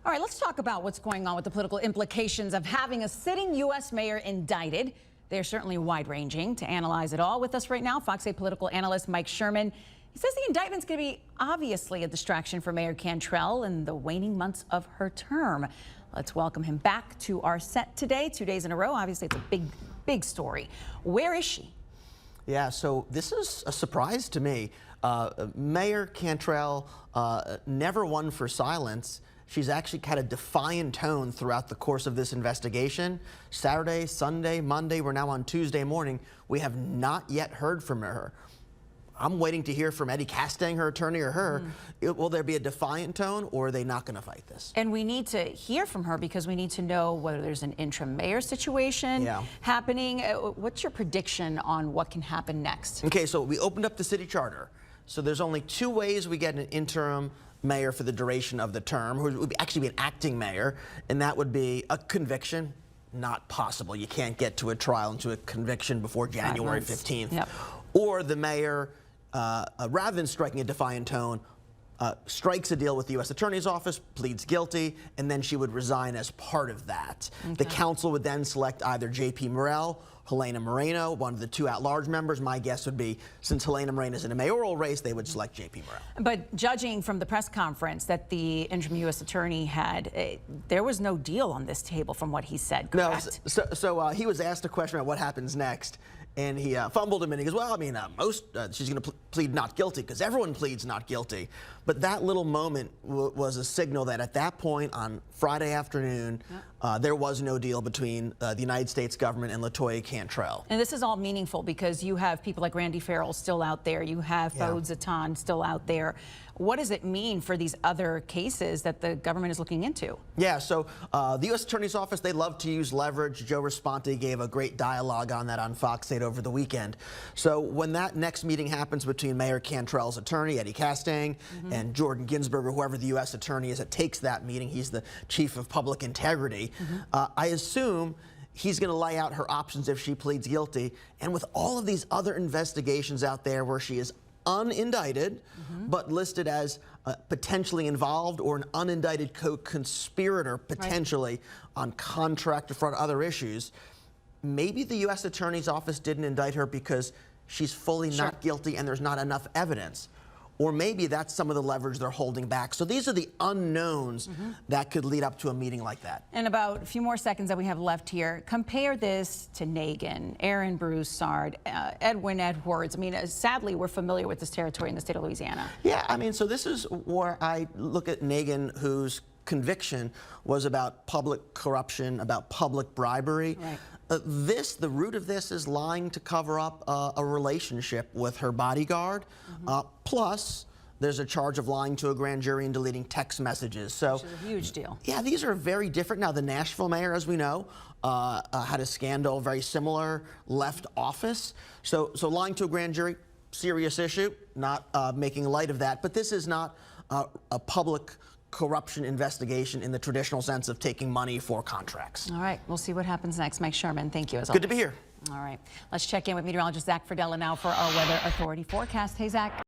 All right, let's talk about what's going on with the political implications of having a sitting U.S. mayor indicted. They're certainly wide-ranging. To analyze it all with us right now, Fox 8 political analyst Mike Sherman. He says the indictment's going to be obviously a distraction for Mayor Cantrell in the waning months of her term. Let's welcome him back to our set today, 2 days in a row. Obviously, it's a big story. Where is she? Yeah, so this is a surprise to me. Mayor Cantrell never one for silence. She's actually had a defiant tone throughout the course of this investigation. Saturday, Sunday, Monday, we're now on Tuesday morning. We have not yet heard from her. I'm waiting to hear from Eddie Castang, her attorney, or her. Will there be a defiant tone, or are they not going to fight this? And we need to hear from her because we need to know whether there's an interim mayor situation happening. What's your prediction on what can happen next? Okay, so we opened up the city charter. So there's only two ways we get an interim mayor for the duration of the term, who would actually be an acting mayor, and that would be a conviction. Not possible. You can't get to a trial and to a conviction before January 15th. Yep. Or the mayor, rather than striking a defiant tone, strikes a deal with the U.S. Attorney's Office, pleads guilty, and then she would resign as part of that. Okay. The council would then select either J.P. Morrell, Helena Moreno, one of the two at-large members. My guess would be, since Helena Moreno is in a mayoral race, they would select J.P. Morrell. But judging from the press conference that the interim U.S. attorney had, there was no deal on this table from what he said, correct? No, so he was asked a question about what happens next, and he fumbled a minute. He goes, well, I mean, she's going to plead not guilty because everyone pleads not guilty. But that little moment was a signal that at that point on Friday afternoon, there was no deal between the United States government and LaToya Cantrell. And this is all meaningful because you have people like Randy Farrell still out there. You have Faoud Zatan still out there. What does it mean for these other cases that the government is looking into? Yeah, so the U.S. Attorney's Office, they love to use leverage. Joe Responti gave a great dialogue on that on Fox 8 over the weekend. So when that next meeting happens between Mayor Cantrell's attorney, Eddie Castang, and Jordan Ginsburg, or whoever the U.S. attorney is that takes that meeting, he's the chief of public integrity, I assume he's going to lay out her options if she pleads guilty. And with all of these other investigations out there where she is unindicted, but listed as potentially involved or an unindicted co-conspirator potentially on contract or fraud, other issues, maybe the U.S. Attorney's Office didn't indict her because she's fully not guilty and there's not enough evidence. Or maybe that's some of the leverage they're holding back. So these are the unknowns that could lead up to a meeting like that. And about a few more seconds that we have left here, compare this to Nagin, Aaron Broussard, Edwin Edwards. I mean, sadly, we're familiar with this territory in the state of Louisiana. Yeah, I mean, so this is where I look at Nagin, whose conviction was about public corruption, about public bribery. Right. The root of this is lying to cover up a relationship with her bodyguard. Plus, there's a charge of lying to a grand jury and deleting text messages. So, which is a huge deal. Yeah, these are very different. Now, the Nashville mayor, as we know, had a scandal very similar, left office. So lying to a grand jury, serious issue, not making light of that. But this is not a public corruption investigation in the traditional sense of taking money for contracts. All right, we'll see what happens next. Mike Sherman, thank you as always. Good to be here. All right, let's check in with meteorologist Zach Fradella now for our Weather Authority forecast. Hey, Zach.